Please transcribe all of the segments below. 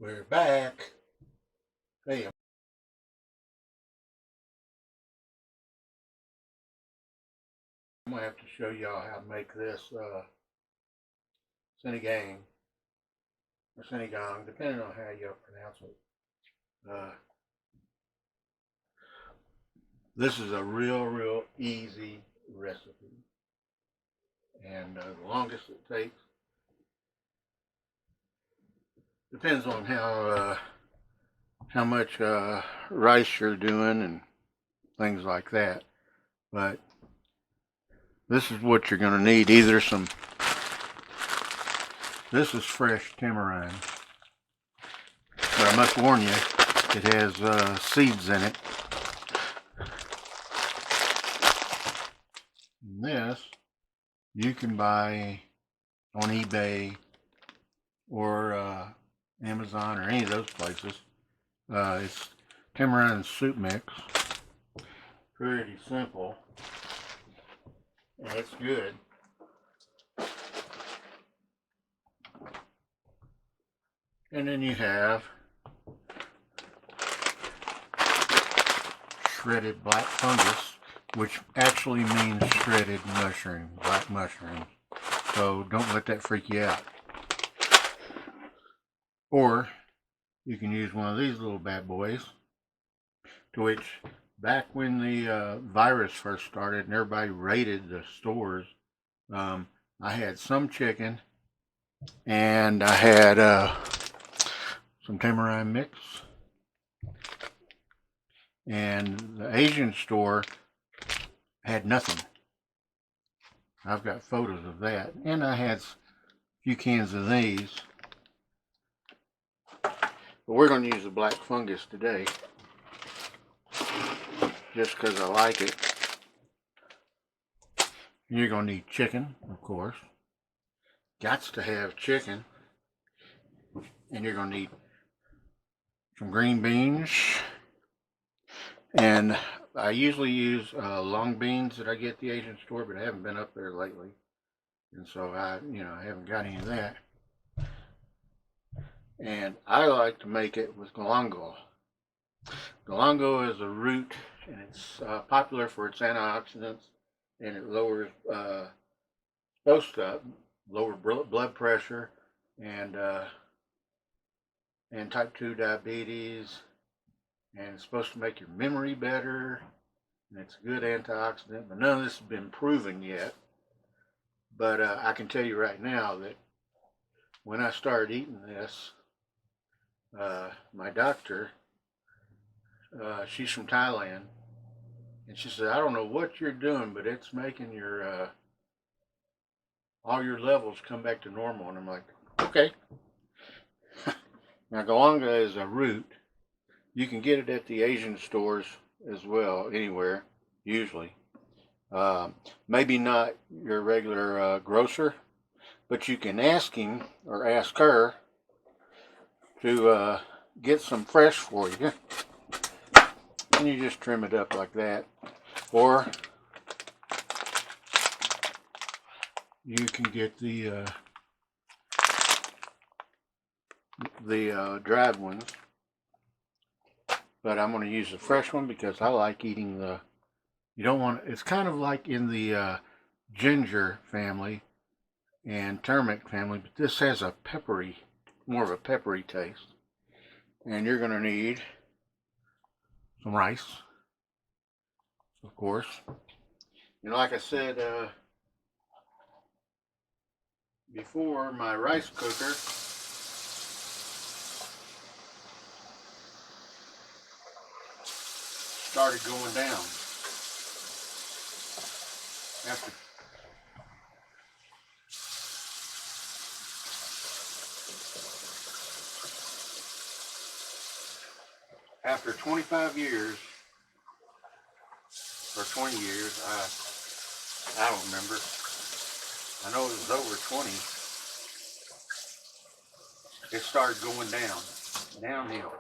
We're back. Hey, I'm gonna have to show y'all how to make this Sinigang or Sinigang, depending on how you pronounce it. This is a real easy recipe, and the longest it takes depends on how much rice you're doing and things like that. But this is what you're going to need. This is fresh tamarind, but I must warn you, it has seeds in it. And this you can buy on eBay or Amazon or any of those places. It's tamarind soup mix. Pretty simple, and it's good. And then you have shredded black fungus, which actually means shredded mushroom, black mushroom. So don't let that freak you out. Or you can use one of these little bad boys, to which back when the virus first started and everybody raided the stores, I had some chicken and I had some tamarind mix, and the Asian store had nothing. I've got photos of that, and I had a few cans of these, but we're going to use the black fungus today just because I like it. You're going to need chicken, of course. Gots to have chicken. And you're going to need some green beans, and I usually use long beans that I get at the Asian store, but I haven't been up there lately, and so I haven't got any of that. And I like to make it with galangal. Galangal is a root, and it's popular for its antioxidants, and it lowers supposed to lower blood pressure and type 2 diabetes, and it's supposed to make your memory better, and it's a good antioxidant, but none of this has been proven yet. But I can tell you right now that when I started eating this, my doctor, she's from Thailand, and she said, I don't know what you're doing, but it's making your all your levels come back to normal. And I'm like, okay. Now, galangal is a root. You can get it at the Asian stores as well, anywhere, usually. Maybe not your regular grocer, but you can ask him or ask her to get some fresh for you. And you just trim it up like that. Or you can get the dried ones, but I'm going to use the fresh one because I like eating the, you don't want, it's kind of like in the ginger family and turmeric family, but this has a peppery, more of a peppery taste. And you're going to need some rice, of course. Like I said before, my rice cooker started going down after 25 years or 20 years, I don't remember. I know it was over 20. It started going downhill.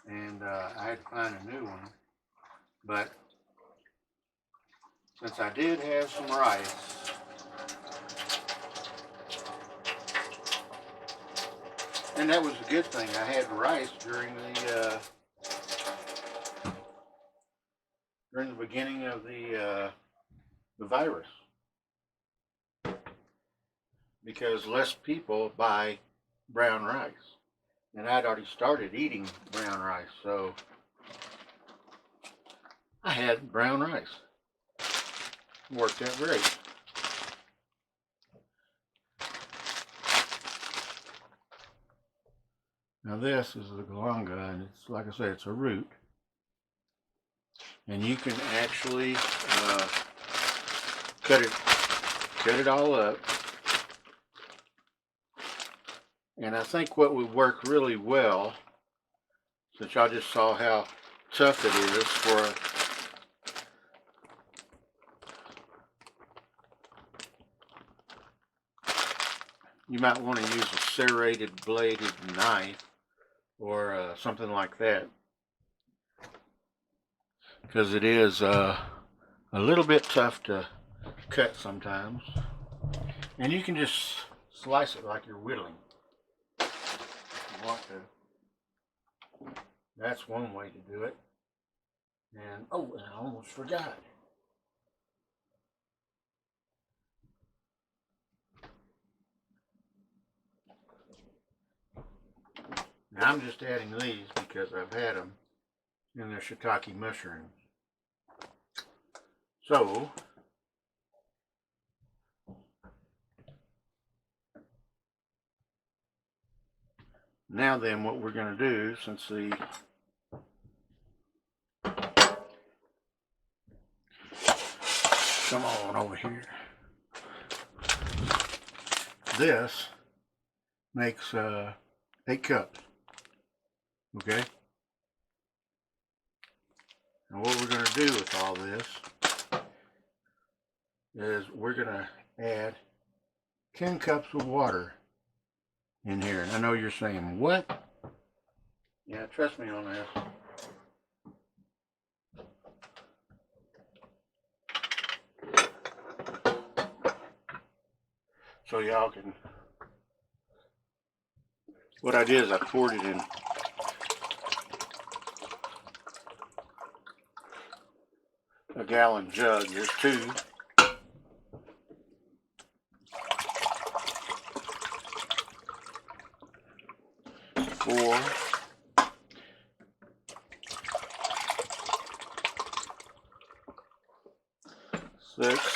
And I had to find a new one. But since I did have some rice, And that was a good thing. I had rice during the beginning of the virus, because less people buy brown rice, and I'd already started eating brown rice, so I had brown rice. Worked out great. Now this is the galangal, and it's, like I said, it's a root, and you can actually cut it all up. And I think what would work really well, since y'all just saw how tough it is for you might want to use a serrated bladed knife or something like that, because it is a little bit tough to cut sometimes. And you can just slice it like you're whittling if you want to. That's one way to do it. And oh, and I almost forgot. Now I'm just adding these because I've had them in their shiitake mushrooms. So now then, what we're going to do, since the come on over here, this makes 8 cups. Okay. And what we're going to do with all this is we're going to add 10 cups of water in here. And I know you're saying, what? Yeah, trust me on this. So y'all can, what I did is I poured it in a gallon jug. There's 2. 4. 6.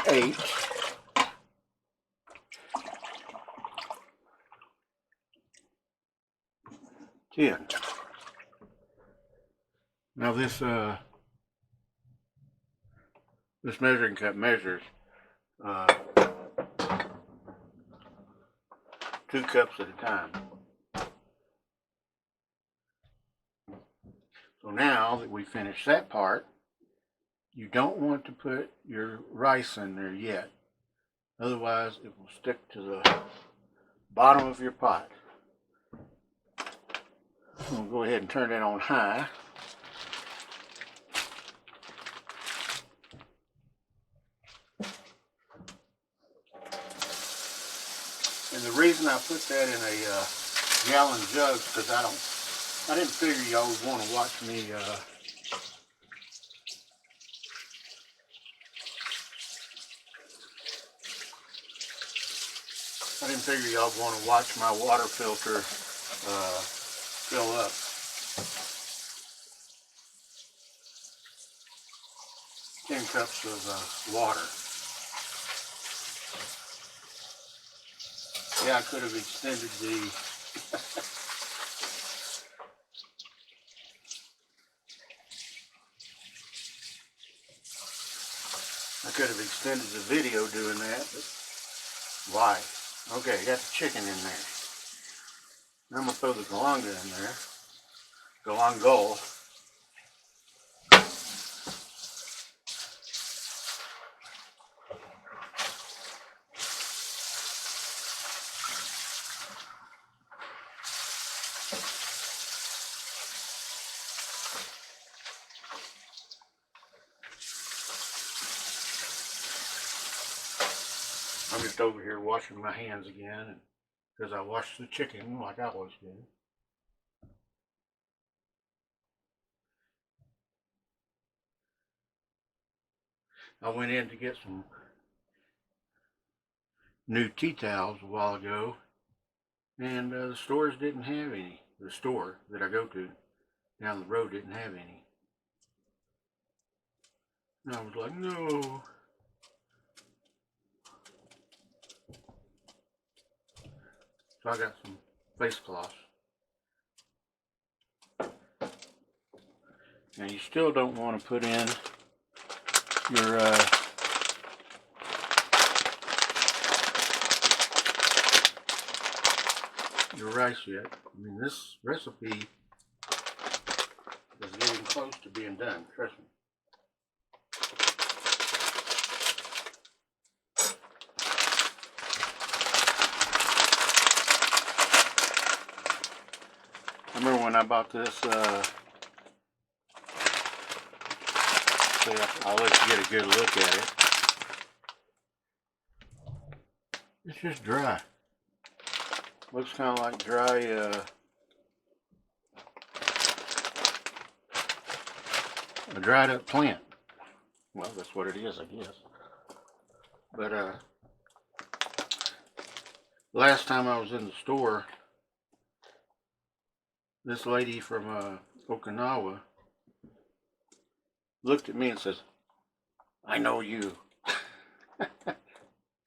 8. 10. Now this measuring cup measures 2 cups at a time. So now that we finished that part, you don't want to put your rice in there yet. Otherwise, it will stick to the bottom of your pot. We'll go ahead and turn it on high. And the reason I put that in a gallon jug is because I didn't figure y'all would want to watch me my water filter fill up. Ten cups of water. Yeah, I could have extended the video doing that, but why? Okay, got the chicken in there. Now I'm going to throw the galangal in there. Galangal. just over here washing my hands again because I washed the chicken like I always do. I went in to get some new tea towels a while ago, and the stores didn't have any. The store that I go to down the road didn't have any. And I was like, no. So I got some face cloths. Now you still don't want to put in your rice yet. I mean, this recipe is getting close to being done, trust me. I remember when I bought this, I'll let you get a good look at it. It's just dry. Looks kind of like dry, a dried up plant. Well, that's what it is, I guess. But last time I was in the store, this lady from Okinawa looked at me and says, "I know you."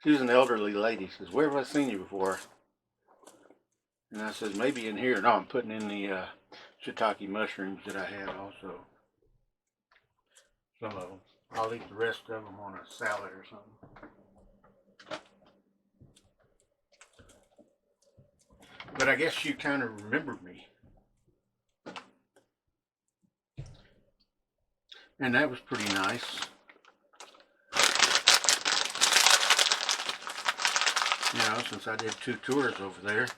She was an elderly lady. She says, "Where have I seen you before?" And I says, "Maybe in here." No, I'm putting in the shiitake mushrooms that I had also. Some of them. I'll eat the rest of them on a salad or something. But I guess you kind of remembered me. And that was pretty nice. You know, since I did 2 tours over there.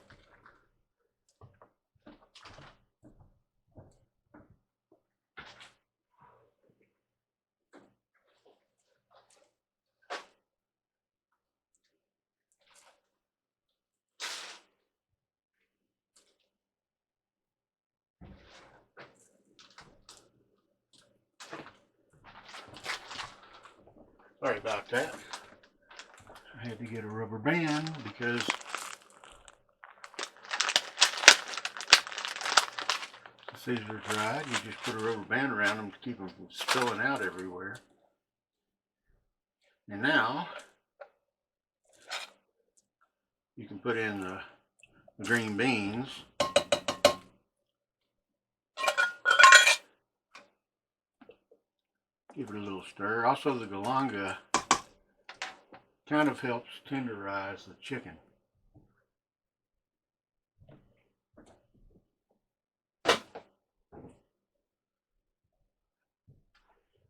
Sorry about that. I had to get a rubber band because since these are dried, you just put a rubber band around them to keep them from spilling out everywhere. And now you can put in the green beans. Give it a little stir. Also, the galangal kind of helps tenderize the chicken.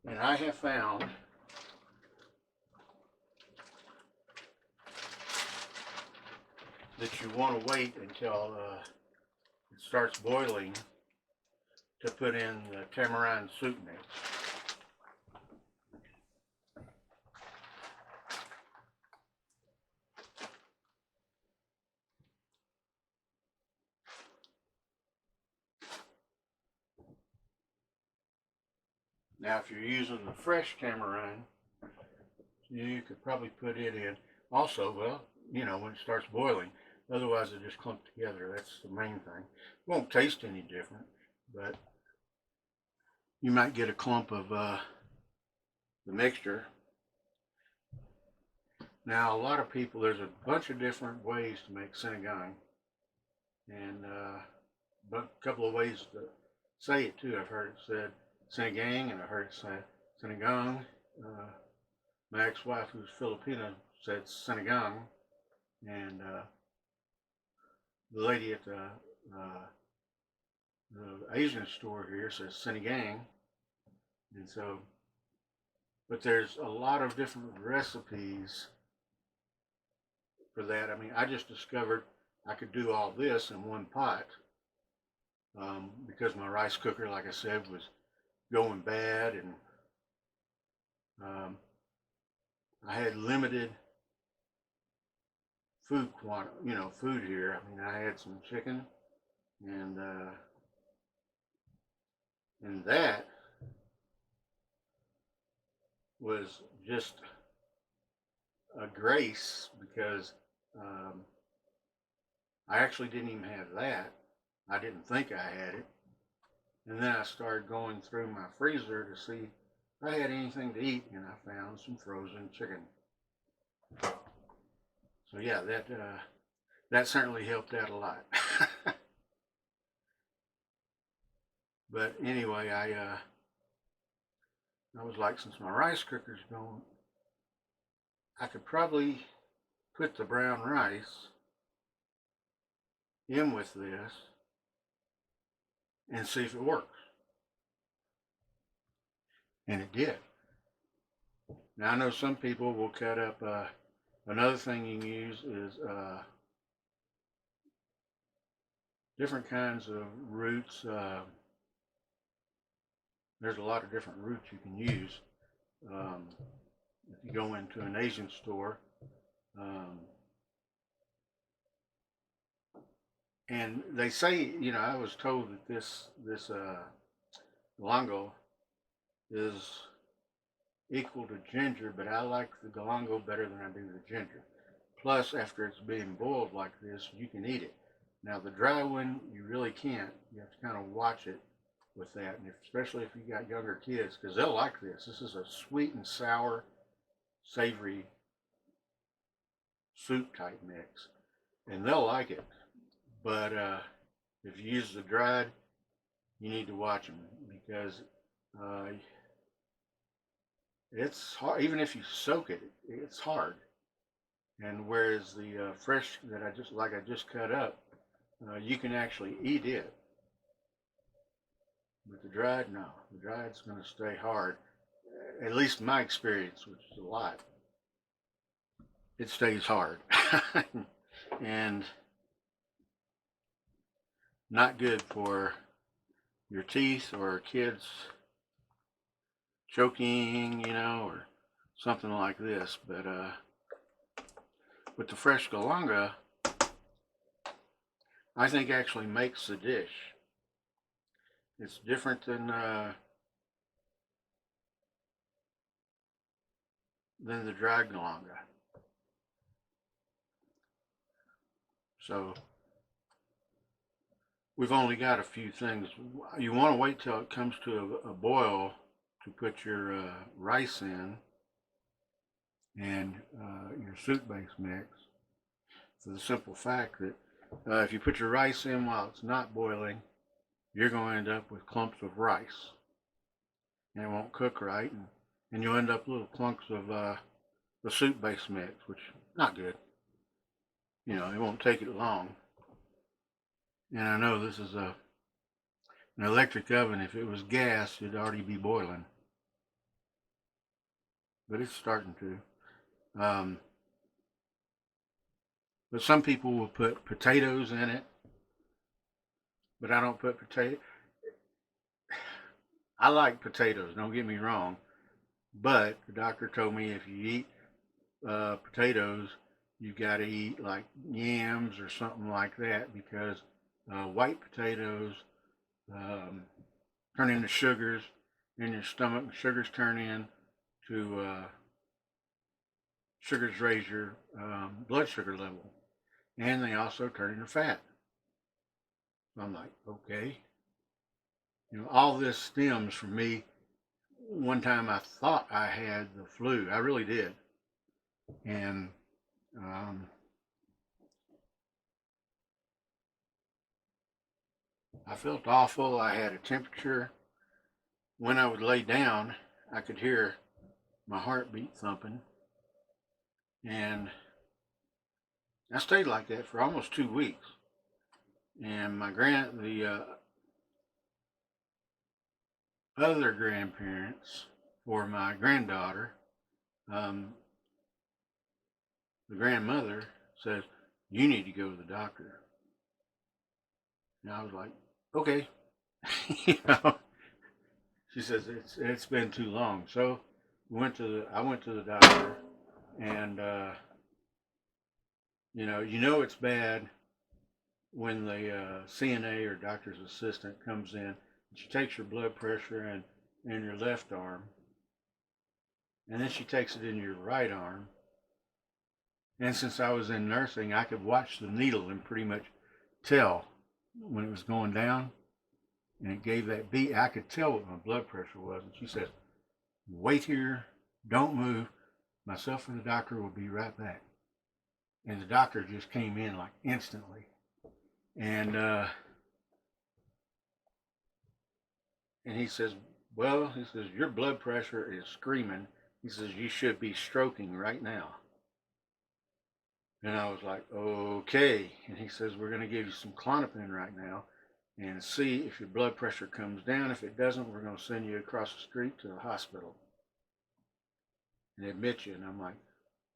And I have found that you want to wait until it starts boiling to put in the tamarind soup mix. Now, if you're using the fresh tamarind, you could probably put it in also, well, you know, when it starts boiling. Otherwise, it just clump together. That's the main thing. It won't taste any different, but you might get a clump of the mixture. Now, a lot of people, there's a bunch of different ways to make sinigang, and a couple of ways to say it too. I've heard it said Sinigang, and I heard it say Sinigang. My ex-wife, who's Filipino, said Sinigang, and the lady at the Asian store here says Sinigang, and so, but there's a lot of different recipes for that. I mean, I just discovered I could do all this in one pot because my rice cooker, like I said, was going bad, and I had limited food here. I mean, I had some chicken, and that was just a grace because I actually didn't even have that. I didn't think I had it. And then I started going through my freezer to see if I had anything to eat, and I found some frozen chicken. So yeah, that certainly helped out a lot. But anyway, I was like, since my rice cooker's gone, I could probably put the brown rice in with this and see if it works. And it did. Now I know some people will cut up, another thing you can use is different kinds of roots. There's a lot of different roots you can use. If you go into an Asian store, and they say, I was told that this galangal is equal to ginger, but I like the galangal better than I do the ginger. Plus, after it's being boiled like this, you can eat it. Now, the dry one, you really can't. You have to kind of watch it with that, and especially if you got younger kids, because they'll like this. This is a sweet and sour, savory soup type mix, and they'll like it. But if you use the dried, you need to watch them because it's hard. Even if you soak it, it's hard. And whereas the fresh that I just cut up, you can actually eat it. But the dried, no. The dried's going to stay hard. At least my experience, which is a lot, it stays hard. And not good for your teeth or kids choking, or something like this. But with the fresh galanga, I think actually makes the dish. It's different than the dried galanga. So we've only got a few things. You want to wait till it comes to a boil to put your rice in and your soup base mix, for the simple fact that if you put your rice in while it's not boiling, you're going to end up with clumps of rice, and it won't cook right, and you'll end up with little clumps of the soup base mix, which is not good. It won't take it long. And I know this is an electric oven. If it was gas, it'd already be boiling. But it's starting to. But some people will put potatoes in it. But I don't put potato. I like potatoes, don't get me wrong. But the doctor told me if you eat potatoes, you got to eat like yams or something like that, because white potatoes turn into sugars in your stomach. Sugars turn into sugars raise your blood sugar level, and they also turn into fat. So I'm like, okay. All this stems from me. One time I thought I had the flu. I really did. And I felt awful. I had a temperature. When I would lay down, I could hear my heartbeat thumping. And I stayed like that for almost 2 weeks. And the other grandparents for my granddaughter, the grandmother says, you need to go to the doctor. And I was like, okay. you know, she says it's been too long. So I went to the doctor, and You know it's bad when the CNA or doctor's assistant comes in. She takes your blood pressure and in your left arm, and then she takes it in your right arm. And since I was in nursing, I could watch the needle and pretty much tell when it was going down, and it gave that beat. I could tell what my blood pressure was. And she said, "Wait here, don't move. Myself and the doctor will be right back." And the doctor just came in like instantly, and he says, "Well," he says, "your blood pressure is screaming." He says, "You should be stroking right now." And I was like, "Okay." And he says, "We're going to give you some Clonopin right now and see if your blood pressure comes down. If it doesn't, we're going to send you across the street to the hospital and admit you." And I'm like,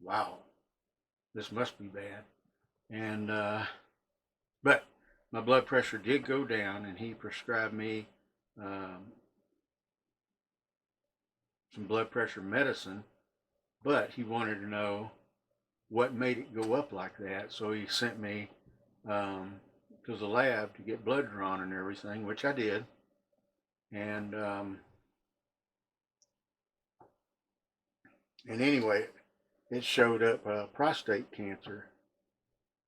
"Wow, this must be bad." And but my blood pressure did go down, and he prescribed me some blood pressure medicine, but he wanted to know what made it go up like that. So he sent me to the lab to get blood drawn and everything, which I did. And anyway, it showed up prostate cancer.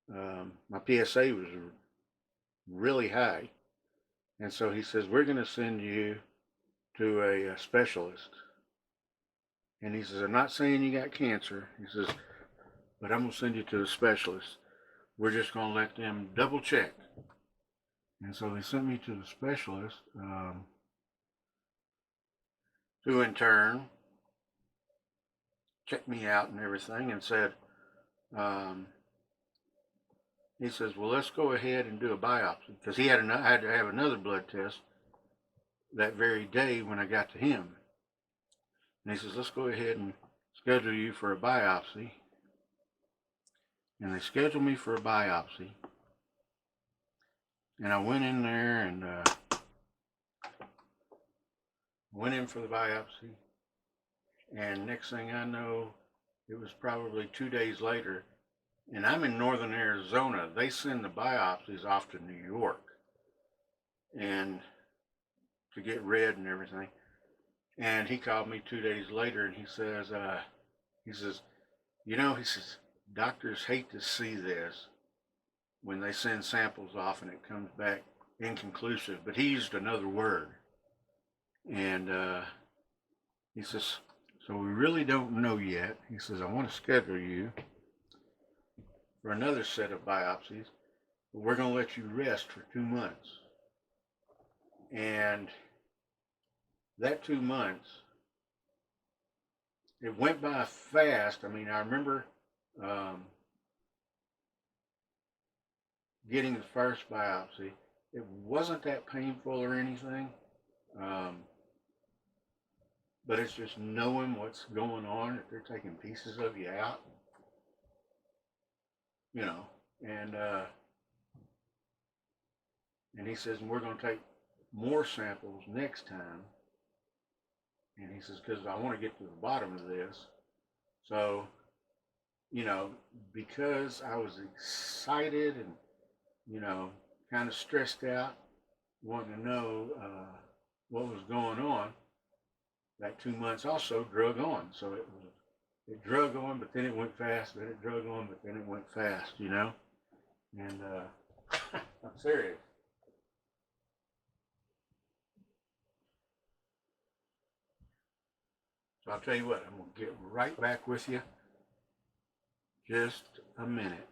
My PSA was really high. And so he says, "We're going to send you to a specialist." And he says, "I'm not saying you got cancer." He says, "But I'm going to send you to a specialist. We're just going to let them double check." And so they sent me to the specialist, who in turn checked me out and everything and said, he says, "Well, let's go ahead and do a biopsy." Because I had to have another blood test that very day when I got to him. And he says, "Let's go ahead and schedule you for a biopsy." And they scheduled me for a biopsy. And I went in there and went in for the biopsy. And next thing I know, it was probably 2 days later, and I'm in northern Arizona. They send the biopsies off to New York and to get read and everything. And he called me 2 days later, and he says, he says, "Doctors hate to see this when they send samples off and it comes back inconclusive." But he used another word. And he says, "So we really don't know yet." He says, "I want to schedule you for another set of biopsies, but we're going to let you rest for 2 months." And that 2 months, it went by fast. I mean, I remember getting the first biopsy. It wasn't that painful or anything, but it's just knowing what's going on, that they're taking pieces of you out, you know. And he says, "And we're going to take more samples next time." And he says, "Because I want to get to the bottom of this." So, because I was excited and, kind of stressed out, wanting to know what was going on, that 2 months also drug on. So it drug on, but then it went fast. Then it drug on, but then it went fast, And I'm serious. So I'll tell you what, I'm going to get right back with you. Just a minute.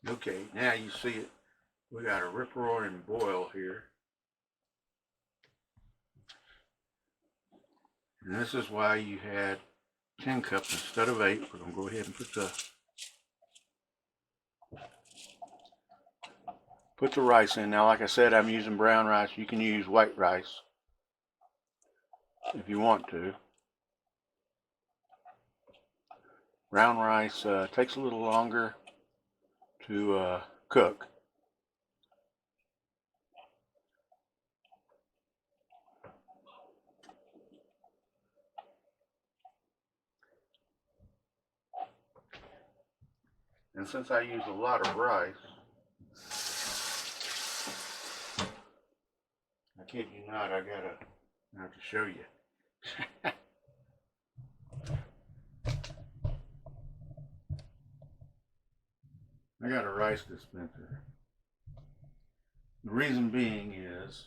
Okay, now you see it. We got a rip roaring boil here. And this is why you had 10 cups instead of 8. We're going to go ahead and put the rice in. Now, like I said, I'm using brown rice. You can use white rice if you want to. Brown rice takes a little longer to cook. And since I use a lot of rice, I kid you not, I have to show you. I got a rice dispenser. The reason being is,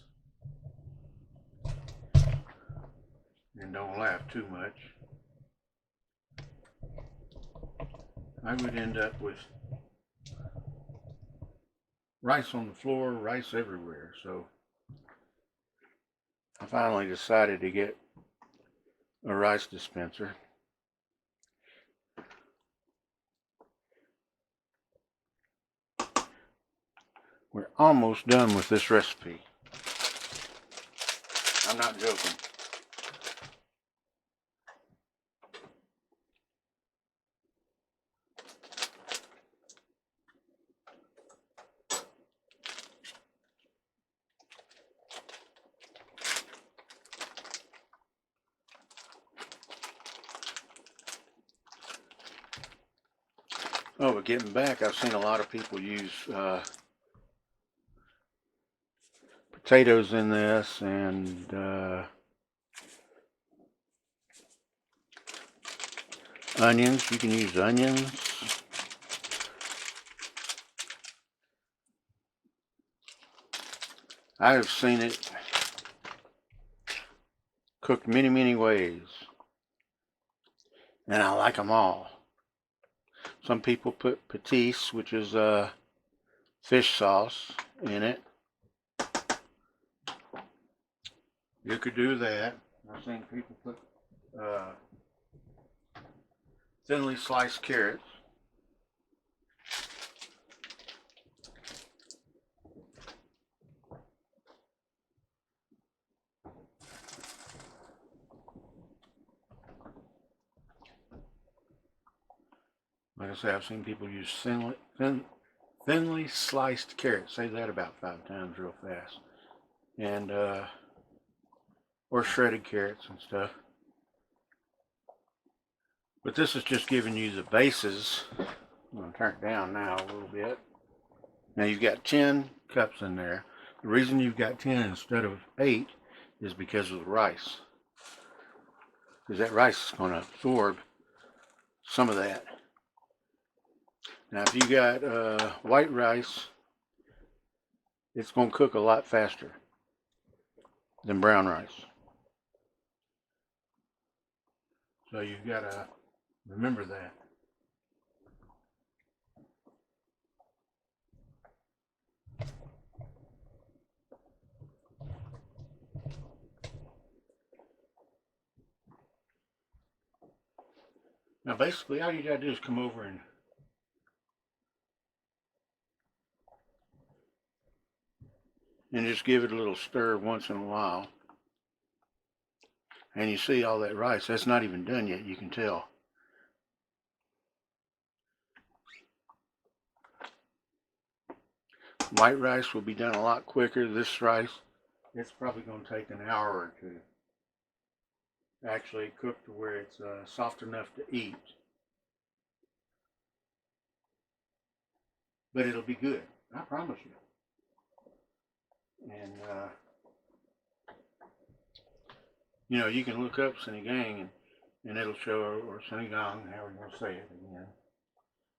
and don't laugh too much, I would end up with rice on the floor, rice everywhere. So I finally decided to get a rice dispenser. We're almost done with this recipe. I'm not joking. Oh, but getting back, I've seen a lot of people use potatoes in this, and onions. You can use onions. I have seen it cooked many, many ways, and I like them all. Some people put patis, which is fish sauce, in it. You could do that. I've seen people put thinly sliced carrots. Like I say, I've seen people use thinly sliced carrots. Say that about 5 times real fast. And or shredded carrots and stuff. But this is just giving you the bases. I'm going to turn it down now a little bit. Now you've got 10 cups in there. The reason you've got 10 instead of 8 is because of the rice. Because that rice is going to absorb some of that. Now if you got white rice, it's going to cook a lot faster than brown rice. So you've got to remember that. Now basically all you got to do is come over and just give it a little stir once in a while. And you see all that rice, that's not even done yet, you can tell. White rice will be done a lot quicker. This rice, it's probably going to take an hour or two. Actually cook to where it's soft enough to eat. But it'll be good, I promise you. And you know, you can look up Sinigang and it'll show, or Sinigang, however you want to say it again.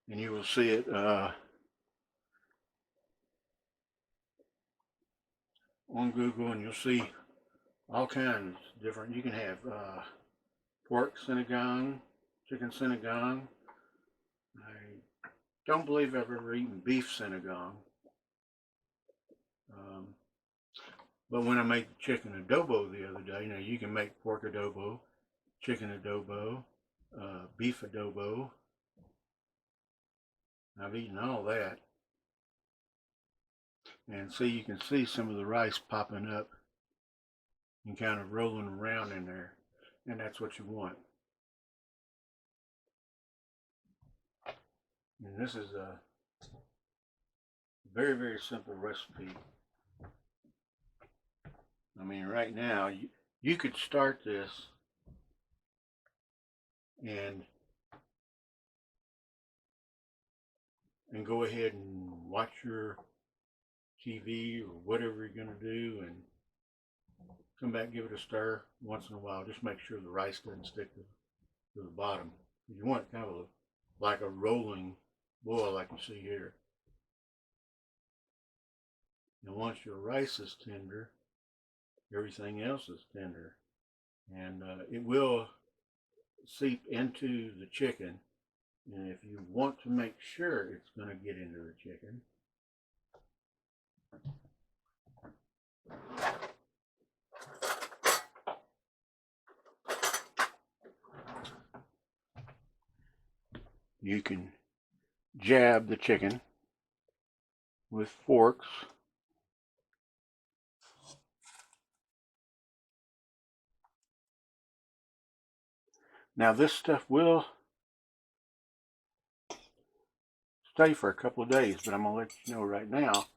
And you will see it on Google, and you'll see all kinds different. You can have pork Sinigang, chicken Sinigang. I don't believe I've ever eaten beef Sinigang. But when I made the chicken adobo the other day, now you can make pork adobo, chicken adobo, beef adobo. I've eaten all that. And see, you can see some of the rice popping up and kind of rolling around in there. And that's what you want. And this is a very, very simple recipe. I mean, right now, you could start this and and go ahead and watch your TV or whatever you're going to do, and come back, give it a stir once in a while. Just make sure the rice doesn't stick to the bottom. You want kind of like a rolling boil like you see here. And once your rice is tender, everything else is tender. And it will seep into the chicken. And if you want to make sure it's going to get into the chicken, you can jab the chicken with forks. Now this stuff will stay for a couple of days, but I'm going to let you know right now,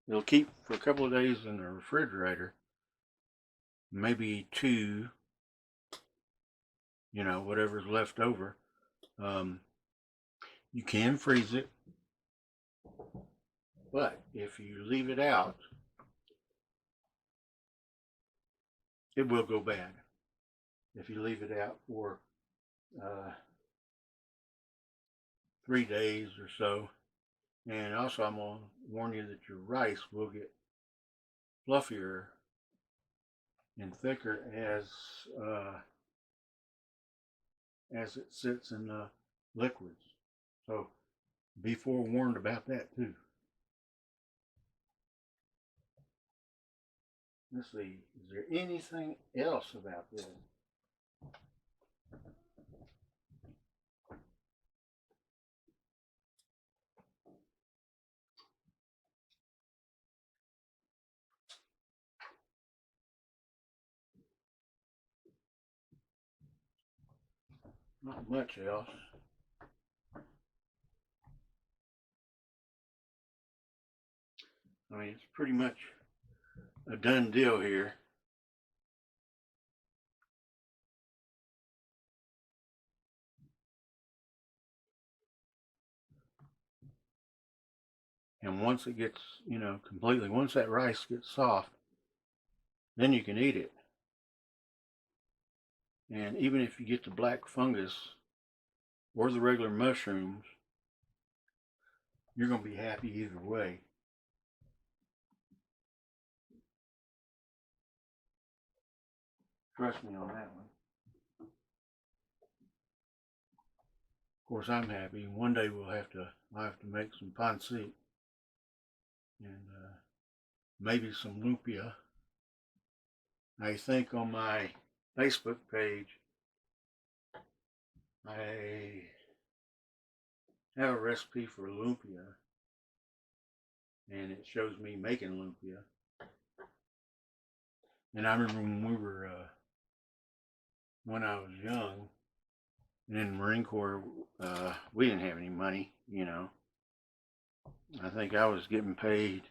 it'll keep for a couple of days in the refrigerator, maybe 2, whatever's left over. You can freeze it, but if you leave it out, it will go bad. If you leave it out for 3 days or so. And also I'm going to warn you that your rice will get fluffier and thicker as it sits in the liquids. So be forewarned about that too. Let's see, is there anything else about this? Not much else. I mean, it's pretty much a done deal here. And once it gets, completely, once that rice gets soft, then you can eat it. And even if you get the black fungus or the regular mushrooms, you're going to be happy either way. Trust me on that one. Of course, I'm happy. One day I'll have to make some pancit and maybe some lumpia. I think on my Facebook page, I have a recipe for lumpia, and it shows me making lumpia. And I remember when I was young, and in the Marine Corps, we didn't have any money, I think I was getting paid,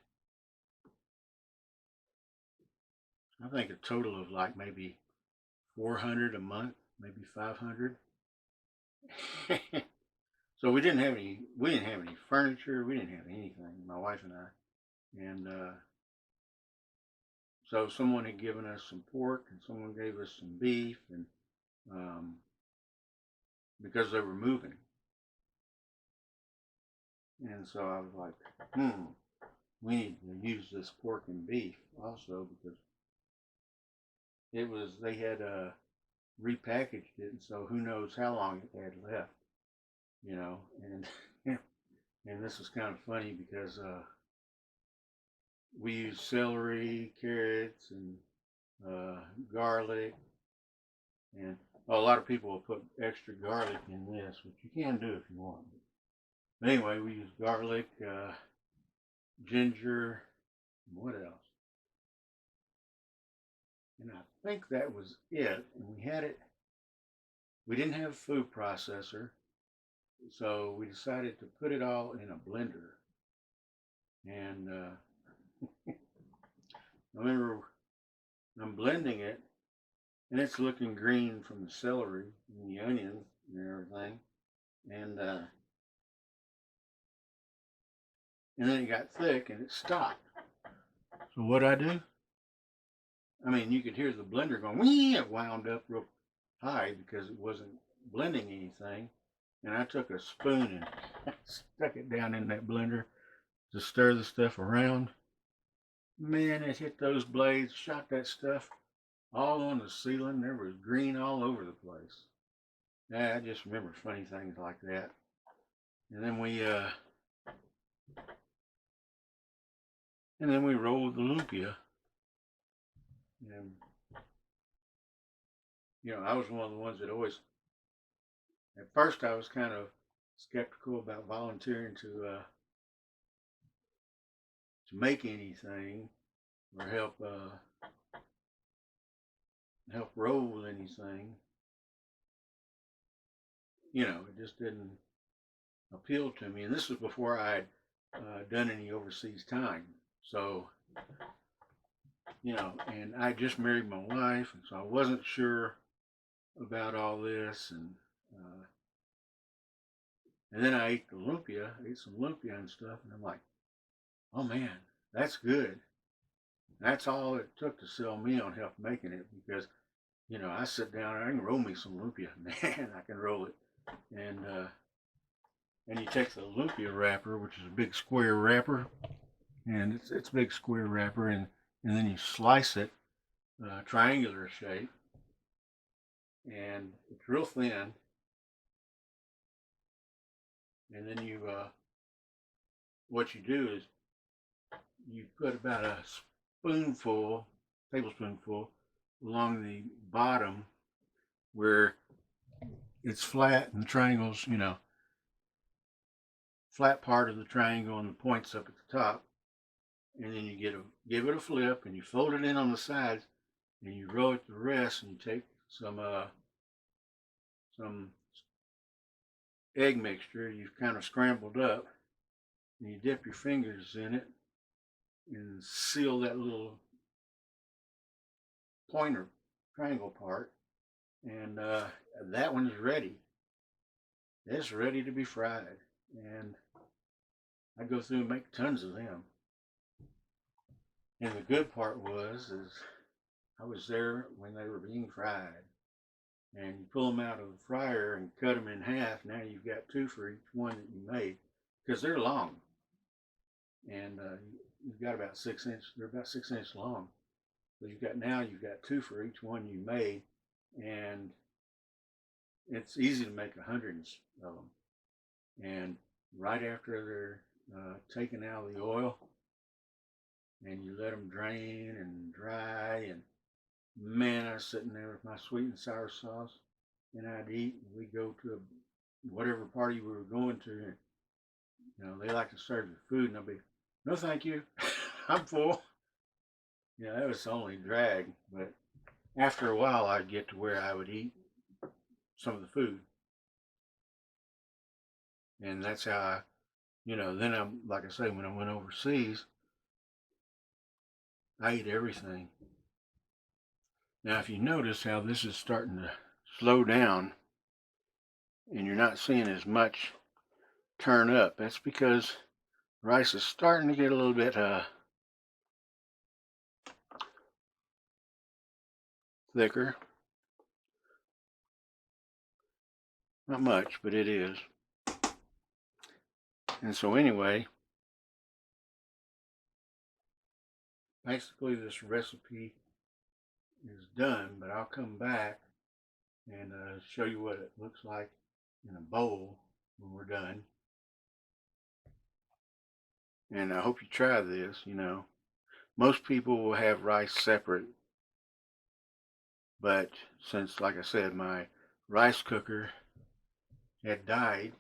I think a total of like maybe 400 a month, maybe 500. So we didn't have any furniture, we didn't have anything, my wife and I. And so someone had given us some pork, and someone gave us some beef, and because they were moving. And so I was like, we need to use this pork and beef also, because they had repackaged it, and so who knows how long it had left, and and this is kind of funny because we use celery, carrots, and garlic, and a lot of people will put extra garlic in this, which you can do if you want. But anyway, we use garlic, ginger, and what else? And I think that was it. And we didn't have a food processor, so we decided to put it all in a blender. And I remember I'm blending it, and it's looking green from the celery and the onions and everything. and then it got thick and it stopped. So what I do? I mean, you could hear the blender going, wee, it wound up real high because it wasn't blending anything. And I took a spoon and stuck it down in that blender to stir the stuff around. Man, it hit those blades, shot that stuff all on the ceiling. There was green all over the place. Yeah, I just remember funny things like that. And then we rolled the lumpia. And I was one of the ones that always, at first I was kind of skeptical about volunteering to make anything or help roll anything. It just didn't appeal to me. And this was before I had done any overseas time. So, and I just married my wife, and so I wasn't sure about all this. And then I ate some lumpia and stuff, and I'm like, oh man, that's good. That's all it took to sell me on help making it, because I sit down, I can roll me some lumpia, man, I can roll it. And you take the lumpia wrapper, which is a big square wrapper, and it's a big square wrapper, and then you slice it triangular shape, and it's real thin. And then what you do is you put about a tablespoonful along the bottom where it's flat and the triangles, flat part of the triangle and the points up at the top. And then you give it a flip and you fold it in on the sides and you roll it the rest, and you take some egg mixture you've kind of scrambled up, and you dip your fingers in it and seal that little pointer triangle part, and that one's ready. It's ready to be fried, and I go through and make tons of them. And the good part is I was there when they were being fried, and you pull them out of the fryer and cut them in half. Now you've got two for each one that you made, because they're long, and you've got about 6 inch. They're about 6 inch long. So you've got two for each one you made, and it's easy to make hundreds of them. And right after they're taken out of the oil, and you let them drain and dry, and man, I was sitting there with my sweet and sour sauce, and I'd eat. And we'd go to whatever party we were going to, and they like to serve the food, and I'd be, no, thank you, I'm full. That was the only drag, but after a while, I'd get to where I would eat some of the food, and that's how I, then I'm, like I say, when I went overseas, I ate everything. Now, if you notice how this is starting to slow down and you're not seeing as much turn up, that's because rice is starting to get a little bit thicker. Not much, but it is. And so anyway, basically this recipe is done, but I'll come back and show you what it looks like in a bowl when we're done. And I hope you try this. Most people will have rice separate, but since, like I said, my rice cooker had died,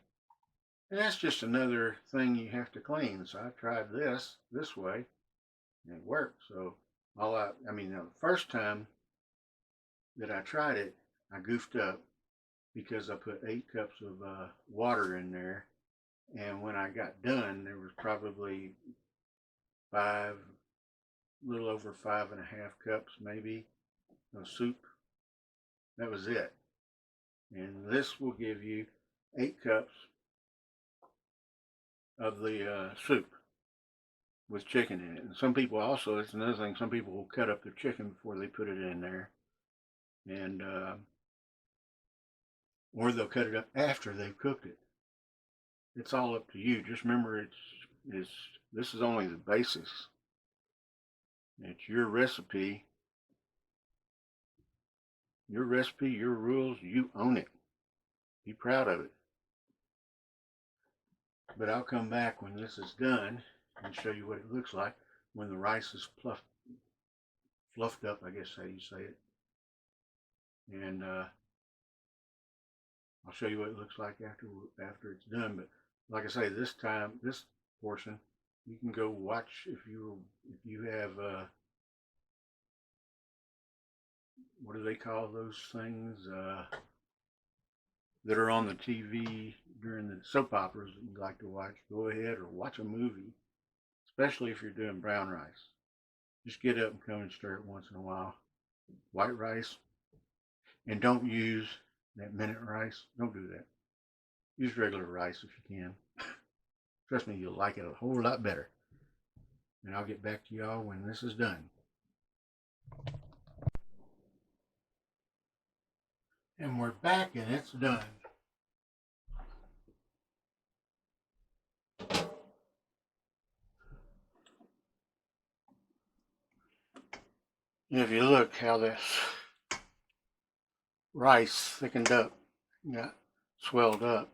and that's just another thing you have to clean. So I tried this way, and it worked. So the first time that I tried it, I goofed up because I put 8 cups of water in there, and when I got done, there was probably a little over 5.5 cups maybe of soup. That was it. And this will give you 8 cups of the soup with chicken in it. And some people also, it's another thing, some people will cut up their chicken before they put it in there. And, or they'll cut it up after they've cooked it. It's all up to you. Just remember it's, this is only the basics. It's your recipe, your rules, you own it. Be proud of it. But I'll come back when this is done and show you what it looks like when the rice is fluffed up, I guess how you say it. And I'll show you what it looks like after it's done. But like I say, this portion, you can go watch if you have what do they call those things that are on the TV during the soap operas that you like to watch. Go ahead or watch a movie, especially if you're doing brown rice. Just get up and come and stir it once in a while. White rice, and don't use that minute rice. Don't do that. Use regular rice if you can. Trust me, you'll like it a whole lot better. And I'll get back to y'all when this is done. And we're back and it's done. If you look how this rice thickened up, got swelled up.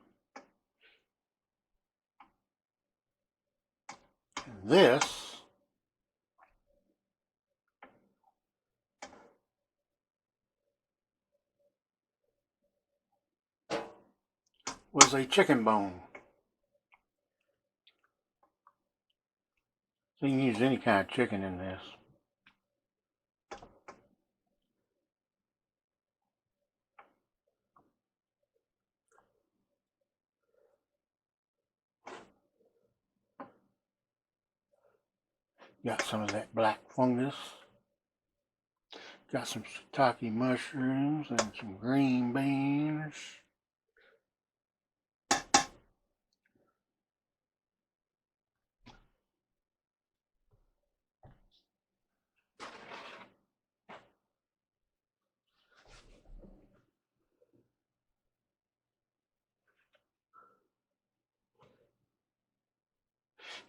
And this was a chicken bone. So you can use any kind of chicken in this. Got some of that black fungus. Got some shiitake mushrooms and some green beans.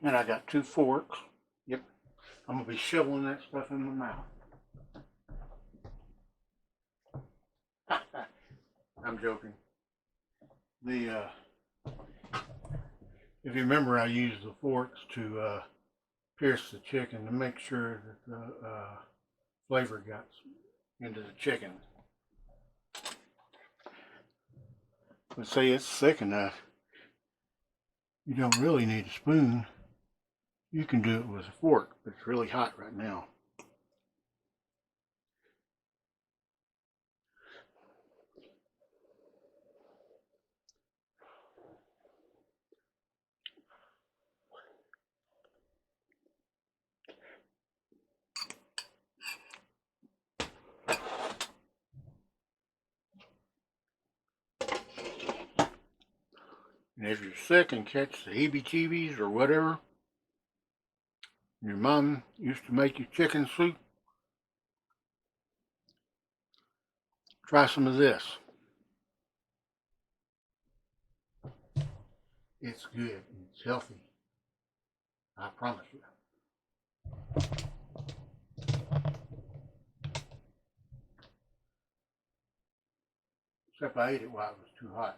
And I got 2 forks. Yep. I'm going to be shoveling that stuff in my mouth. I'm joking. If you remember, I used the forks to pierce the chicken to make sure that the flavor got into the chicken. But say it's thick enough, you don't really need a spoon. You can do it with a fork, but it's really hot right now. And if you're sick and catch the heebie-jeebies or whatever, your mom used to make you chicken soup, try some of this. It's good. It's healthy. I promise you. Except I ate it while it was too hot.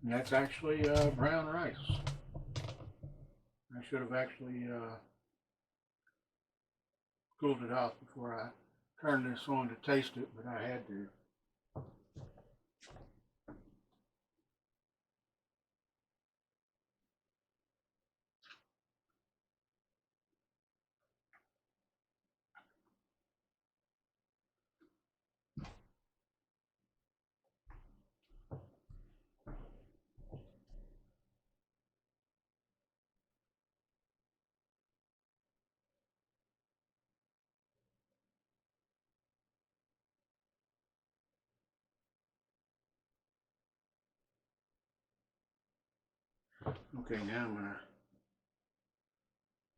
And that's actually brown rice. I should have actually cooled it off before I turned this on to taste it, but I had to. Okay, now I'm gonna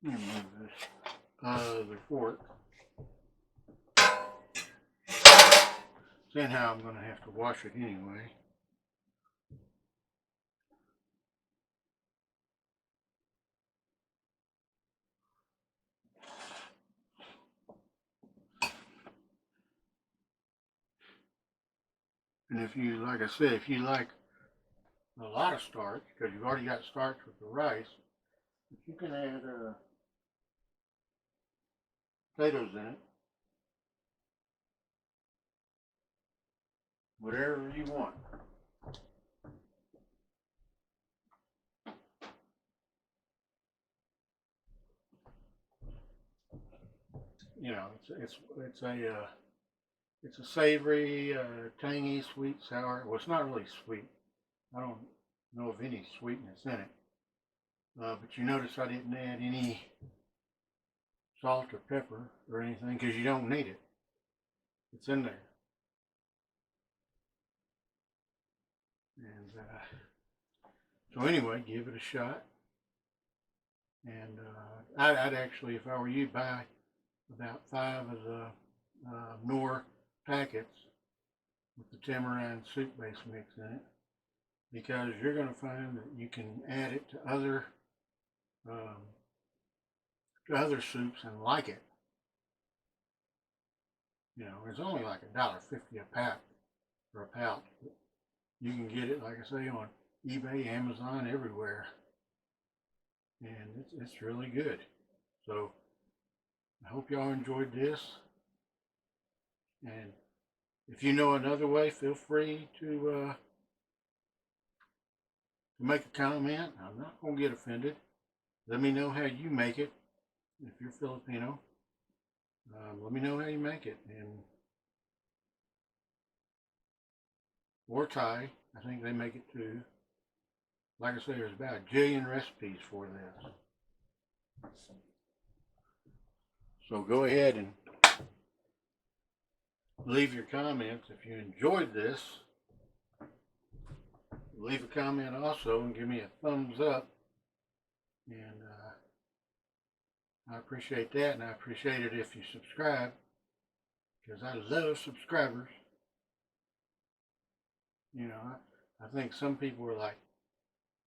remove this other fork. Seeing how I'm gonna have to wash it anyway. And if you, like I said, if you like a lot of starch, because you've already got starch with the rice, you can add potatoes in it, whatever you want. You know, it's a savory, tangy, sweet, sour. Well, it's not really sweet. I don't know of any sweetness in it. But you notice I didn't add any salt or pepper or anything because you don't need it. It's in there. And so anyway, give it a shot. And I'd actually, if I were you, buy about 5 of the Knorr packets with the tamarind soup base mix in it, because you're going to find that you can add it um, to other soups and like it. You know, it's only like $1.50 a pack or a pouch. But you can get it, like I say, on eBay, Amazon, everywhere, and it's really good. So I hope y'all enjoyed this, and if you know another way, feel free to make a comment. I'm not going to get offended. Let me know how you make it. If you're Filipino, let me know how you make it. And or Thai, I think they make it too. Like I say, there's about a jillion recipes for this. So go ahead and leave your comments if you enjoyed this. Leave a comment also and give me a thumbs up. And I appreciate that, and I appreciate it if you subscribe, because I love subscribers. You know, I think some people are like,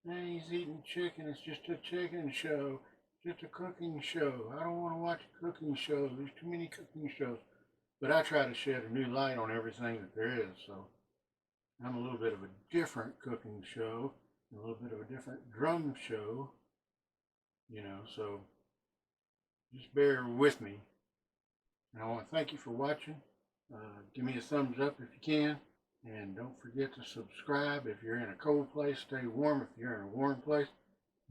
hey, he's eating chicken, it's just a chicken show, just a cooking show. I don't want to watch cooking shows, there's too many cooking shows. But I try to shed a new light on everything that there is, so I'm a little bit of a different cooking show, a little bit of a different drum show, you know, so just bear with me. And I want to thank you for watching. Give me a thumbs up if you can. And don't forget to subscribe. If you're in a cold place, stay warm. If you're in a warm place,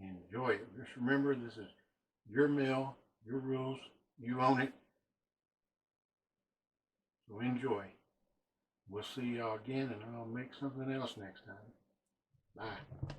enjoy it. Just remember, this is your meal, your rules. You own it. So enjoy. We'll see y'all again, and I'll make something else next time. Bye.